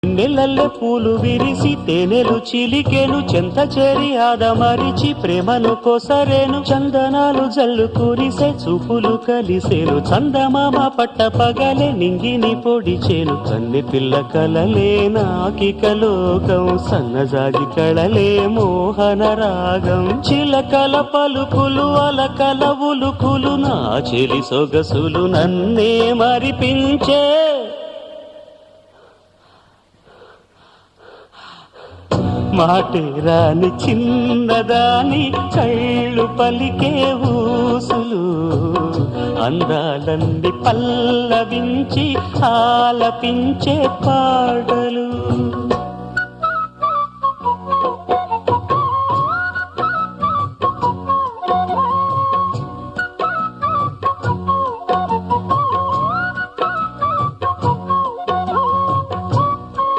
నెలల్లె పూలు విరిసి తేనెలు చిలికెను చెంత చేరి ఆదమరిచి ప్రేమను కొసరేను చందనాలు జల్లు కురిసే చూపులు కలిసేను చందమామ పట్ట పగలే నింగిని పొడిచేను కన్నె పిల్ల కలలే నాకిక లోకం సన్నజాజి కళలే మోహన రాగం చిలకల పలుకులు అలకల ఉలుకులు నా చెలి సొగసులు నన్నే మరిపించే మాటే రాని చిన్నదాని కళ్ళు పలికే ఊసులు అందాలన్నీ పల్లవించి ఆలపించే పాటలు